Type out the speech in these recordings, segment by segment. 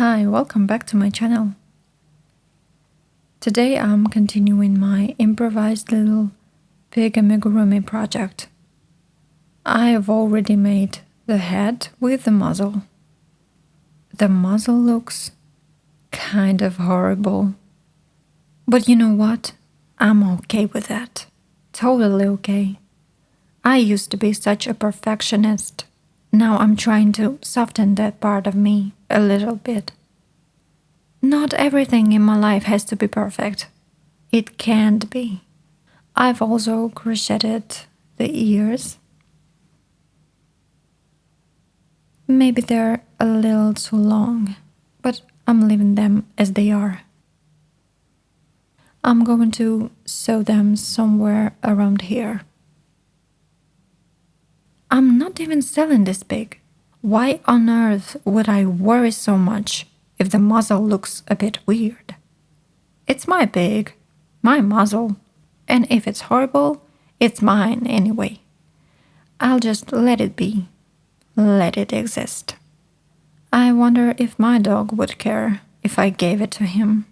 Hi, welcome back to my channel. Today I'm continuing my improvised little pig amigurumi project. I have already made the head with the muzzle. The muzzle looks kind of horrible. But you know what? I'm okay with that. Totally okay. I used to be such a perfectionist. Now I'm trying to soften that part of me a little bit. Not everything in my life has to be perfect. It can't be. I've also crocheted the ears. Maybe they're a little too long, but I'm leaving them as they are. I'm going to sew them somewhere around here. I'm not even selling this pig. Why on earth would I worry so much if the muzzle looks a bit weird? It's my pig, my muzzle, and if it's horrible, it's mine anyway. I'll just let it be. Let it exist. I wonder if my dog would care if I gave it to him.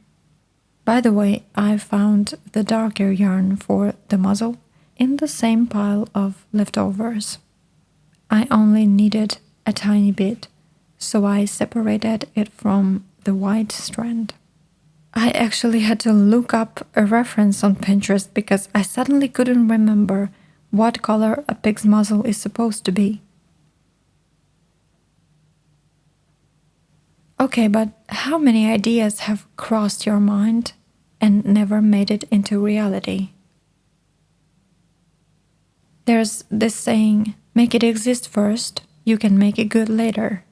By the way, I found the darker yarn for the muzzle in the same pile of leftovers. I only needed a tiny bit, so I separated it from the white strand. I actually had to look up a reference on Pinterest because I suddenly couldn't remember what color a pig's muzzle is supposed to be. Okay, but how many ideas have crossed your mind and never made it into reality? There's this saying, make it exist first, you can make it good later.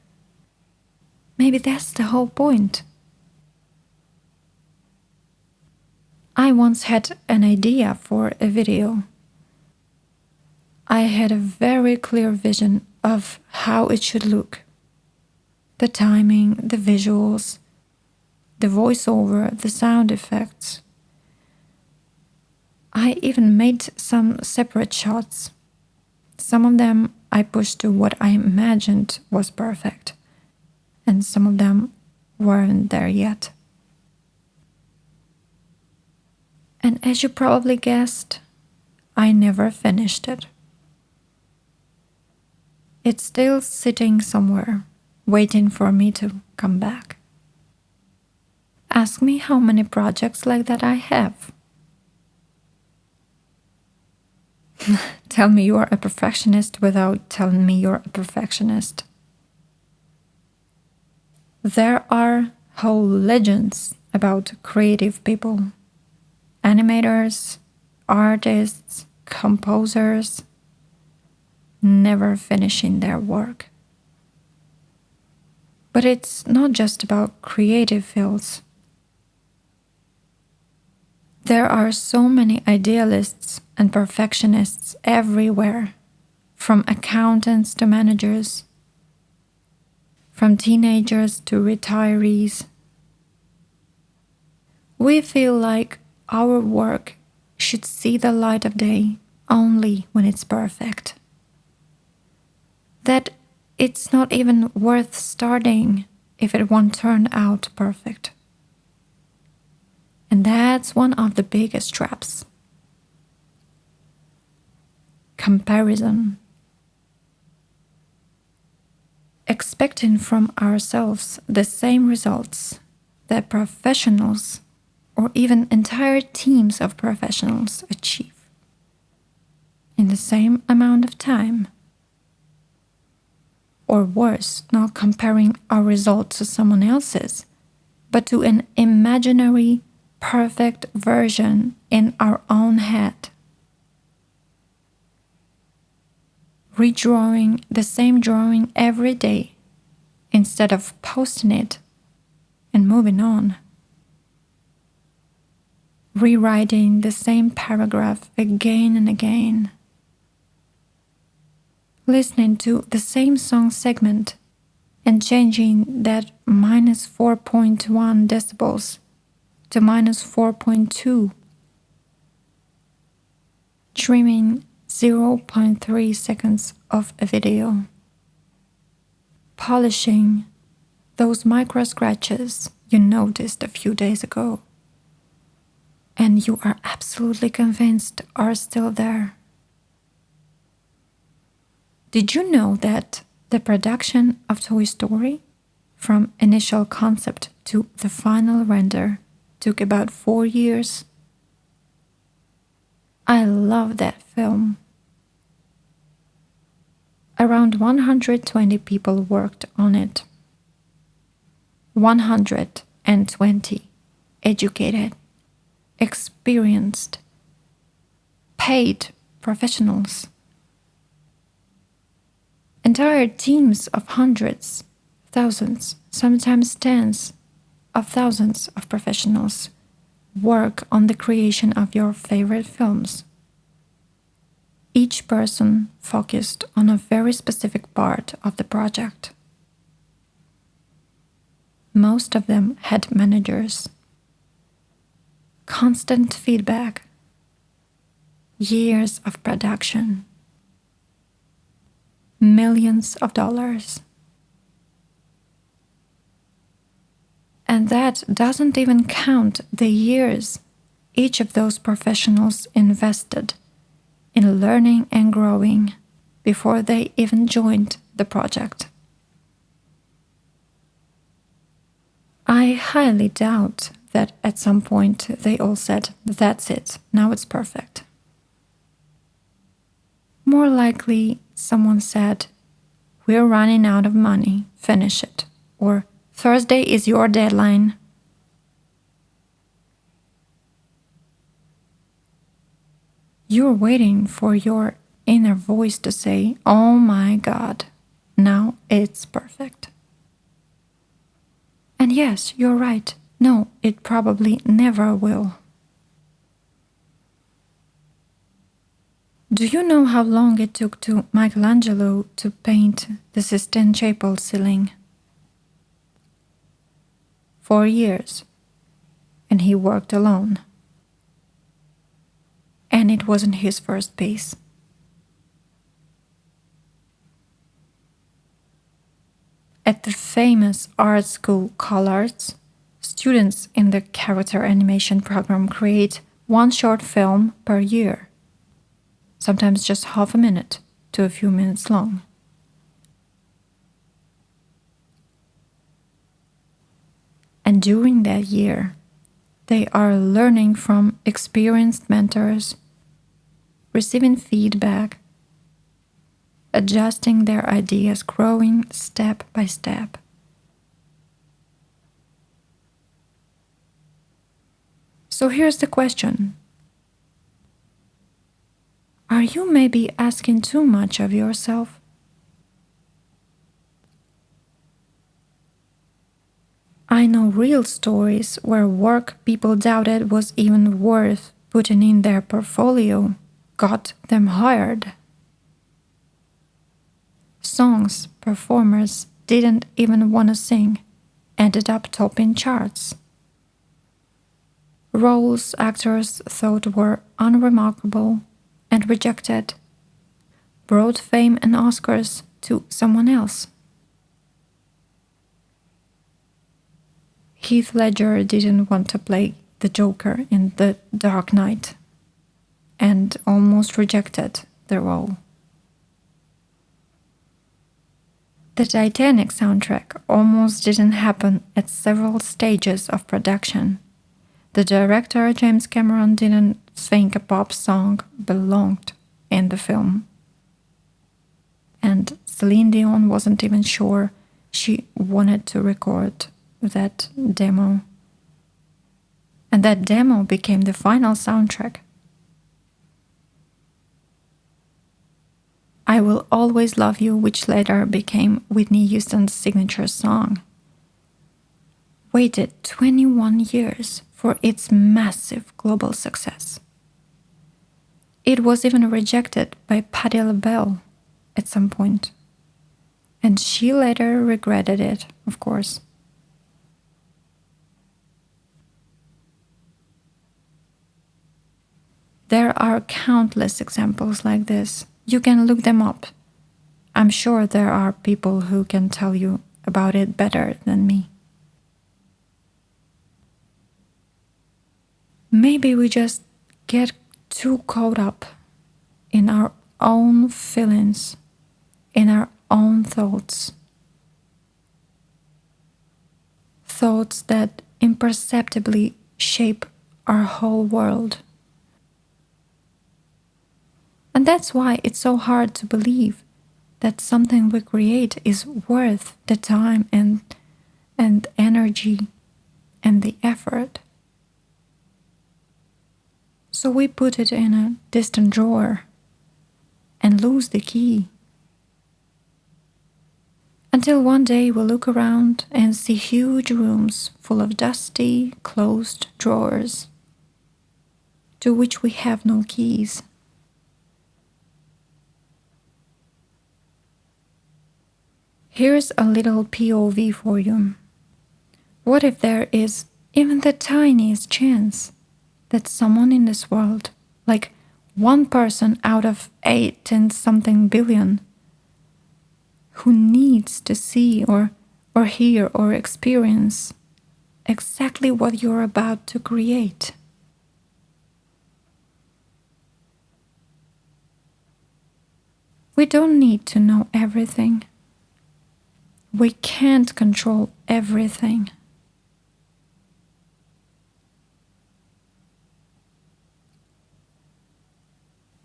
Maybe that's the whole point. I once had an idea for a video. I had a very clear vision of how it should look. The timing, the visuals, the voiceover, the sound effects. I even made some separate shots. Some of them I pushed to what I imagined was perfect, and some of them weren't there yet. And as you probably guessed, I never finished it. It's still sitting somewhere, waiting for me to come back. Ask me how many projects like that I have. Tell me you are a perfectionist without telling me you're a perfectionist. There are whole legends about creative people. Animators, artists, composers, never finishing their work. But it's not just about creative fields. There are so many idealists and perfectionists everywhere, from accountants to managers, from teenagers to retirees. We feel like our work should see the light of day only when it's perfect. That it's not even worth starting if it won't turn out perfect. And that's one of the biggest traps. Comparison. Expecting from ourselves the same results that professionals or even entire teams of professionals achieve in the same amount of time. Or worse, not comparing our result to someone else's, but to an imaginary perfect version in our own head. Redrawing the same drawing every day instead of posting it and moving on. Rewriting the same paragraph again and again. Listening to the same song segment and changing that minus 4.1 decibels to minus 4.2. Trimming 0.3 seconds of a video. Polishing Those micro scratches you noticed a few days ago, and you are absolutely convinced are still there. Did you know that the production of Toy Story, from initial concept to the final render, took about 4 years? I love that film. Around 120 people worked on it. 120 educated, experienced, paid professionals. Entire teams of hundreds, thousands, sometimes tens of thousands of professionals work on the creation of your favorite films. Each person focused on a very specific part of the project. Most of them had managers. Constant feedback. Years of production. Millions of dollars. And that doesn't even count the years each of those professionals invested in learning and growing before they even joined the project. I highly doubt that at some point they all said, "That's it, now it's perfect." More likely, someone said, "We're running out of money, finish it," or "Thursday is your deadline." You're waiting for your inner voice to say, "Oh my God, now it's perfect." And yes, you're right. No, it probably never will. Do you know how long it took to Michelangelo to paint the Sistine Chapel ceiling? 4 years. And he worked alone. And it wasn't his first piece. At the famous art school CalArts, students in the character animation program create one short film per year, sometimes just half a minute to a few minutes long. And during that year, they are learning from experienced mentors, receiving feedback, adjusting their ideas, growing step by step. So here's the question. Are you maybe asking too much of yourself? I know real stories where work people doubted was even worth putting in their portfolio got them hired. Songs performers didn't even want to sing ended up topping charts. Roles actors thought were unremarkable and rejected brought fame and Oscars to someone else. Heath Ledger didn't want to play the Joker in The Dark Knight and almost rejected the role. The Titanic soundtrack almost didn't happen at several stages of production. The director, James Cameron, didn't think a pop song belonged in the film. And Celine Dion wasn't even sure she wanted to record that demo. And that demo became the final soundtrack. I Will Always Love You, which later became Whitney Houston's signature song, waited 21 years for its massive global success. It was even rejected by Patti LaBelle at some point, and she later regretted it, of course. There are countless examples like this. You can look them up. I'm sure there are people who can tell you about it better than me. Maybe we just get too caught up in our own feelings, in our own thoughts. Thoughts that imperceptibly shape our whole world. And that's why it's so hard to believe that something we create is worth the time and energy and the effort. So we put it in a distant drawer and lose the key. Until one day we look around and see huge rooms full of dusty, closed drawers, to which we have no keys. Here's a little POV for you. What if there is even the tiniest chance that someone in this world, like one person out of 8 and something billion, who needs to see or hear or experience exactly what you're about to create? We don't need to know everything. We can't control everything.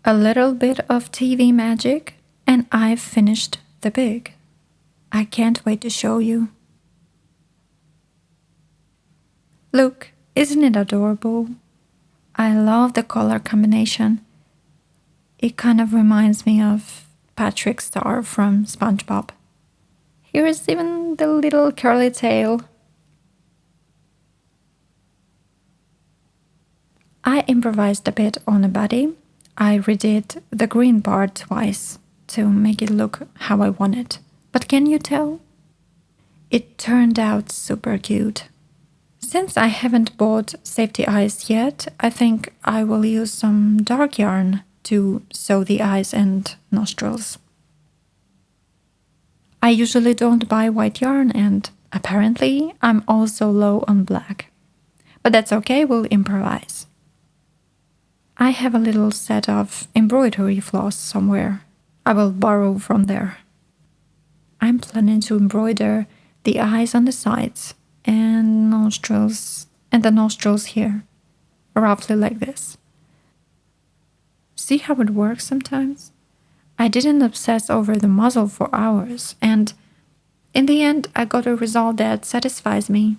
A little bit of TV magic, and I've finished the pig. I can't wait to show you. Look, isn't it adorable? I love the color combination. It kind of reminds me of Patrick Star from SpongeBob. Here is even the little curly tail. I improvised a bit on a body. I redid the green part twice to make it look how I want it. But can you tell? It turned out super cute. Since I haven't bought safety eyes yet, I think I will use some dark yarn to sew the eyes and nostrils. I usually don't buy white yarn, and apparently I'm also low on black. But that's okay, we'll improvise. I have a little set of embroidery floss somewhere. I will borrow from there. I'm planning to embroider the eyes on the sides and nostrils and the nostrils here, roughly like this. See how it works sometimes? I didn't obsess over the muzzle for hours, and in the end I got a result that satisfies me.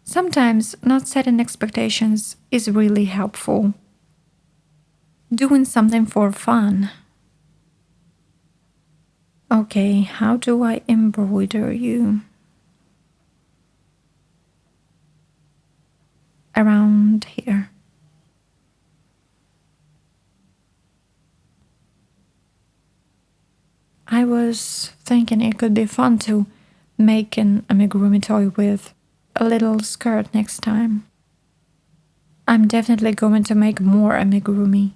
Sometimes not setting expectations is really helpful. Doing something for fun. Okay, how do I embroider you? Around here. I was thinking it could be fun to make an amigurumi toy with a little skirt next time. I'm definitely going to make more amigurumi.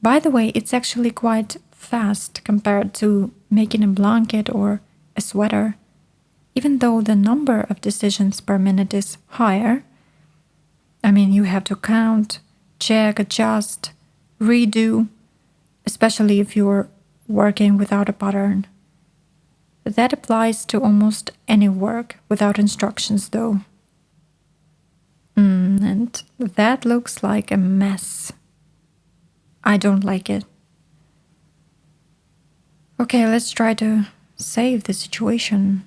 By the way, it's actually quite fast compared to making a blanket or a sweater, even though the number of decisions per minute is higher. I mean, you have to count, check, adjust, redo, especially if you're working without a pattern. That applies to almost any work without instructions, though. And that looks like a mess. I don't like it. Okay, let's try to save the situation.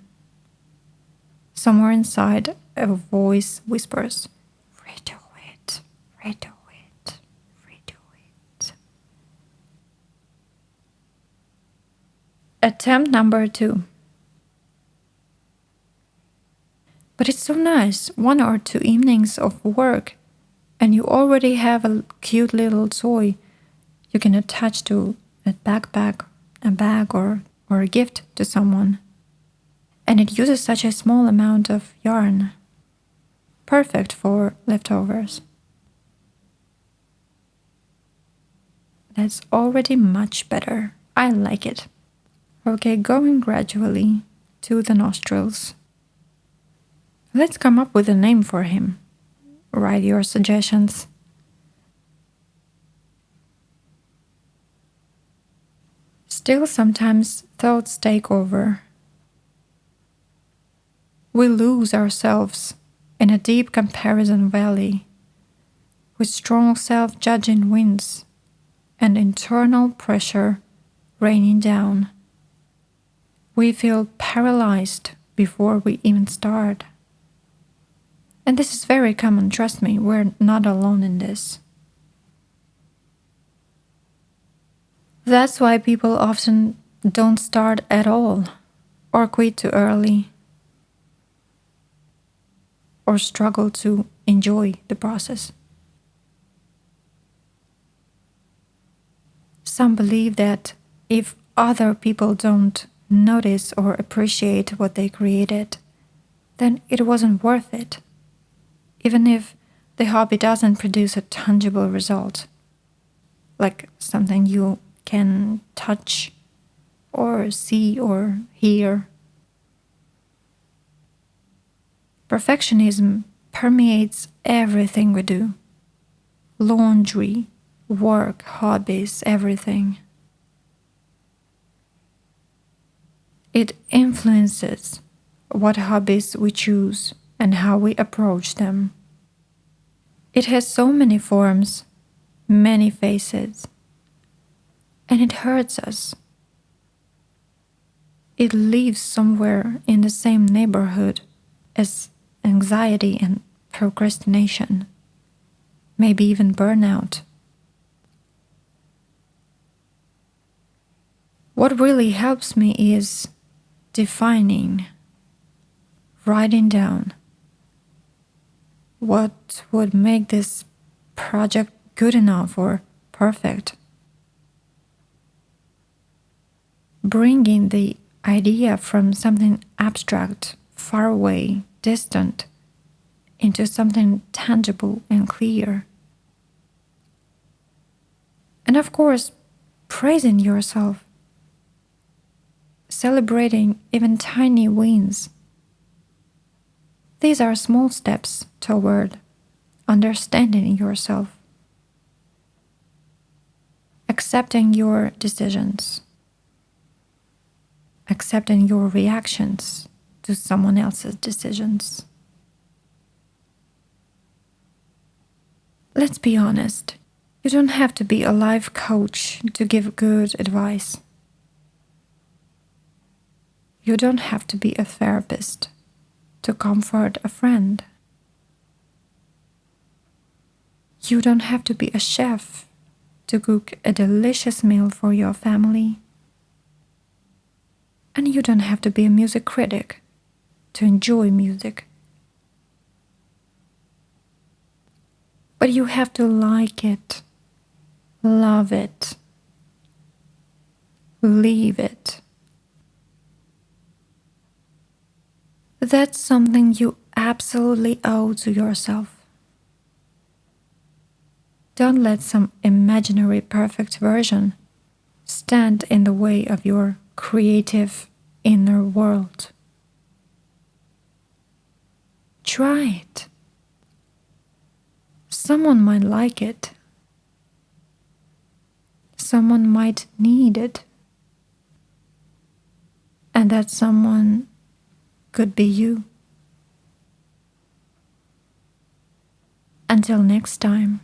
Somewhere inside, a voice whispers, "Redo it, redo it, redo it." Attempt number 2. But it's so nice, 1 or 2 evenings of work, and you already have a cute little toy you can attach to a backpack, a bag, or a gift to someone. And it uses such a small amount of yarn. Perfect for leftovers. That's already much better. I like it. Okay, going gradually to the nostrils. Let's come up with a name for him. Write your suggestions. Still, sometimes thoughts take over. We lose ourselves in a deep comparison valley with strong self-judging winds and internal pressure raining down. We feel paralyzed before we even start. And this is very common, trust me, we're not alone in this. That's why people often don't start at all, or quit too early, or struggle to enjoy the process. Some believe that if other people don't notice or appreciate what they created, then it wasn't worth it, even if the hobby doesn't produce a tangible result, like something you can touch or see or hear. Perfectionism permeates everything we do. Laundry, work, hobbies, everything. It influences what hobbies we choose and how we approach them. It has so many forms, many faces, and it hurts us. It lives somewhere in the same neighborhood as anxiety and procrastination, maybe even burnout. What really helps me is defining, writing down what would make this project good enough or perfect. Bringing the idea from something abstract, far away, distant, into something tangible and clear. And of course, praising yourself, celebrating even tiny wins. These are small steps toward understanding yourself, accepting your decisions, accepting your reactions to someone else's decisions. Let's be honest, you don't have to be a life coach to give good advice. You don't have to be a therapist to comfort a friend. You don't have to be a chef to cook a delicious meal for your family. And you don't have to be a music critic to enjoy music. But you have to like it, love it, leave it. That's something you absolutely owe to yourself. Don't let some imaginary perfect version stand in the way of your creative inner world. Try it. Someone might like it. Someone might need it. And that someone could be you. Until next time.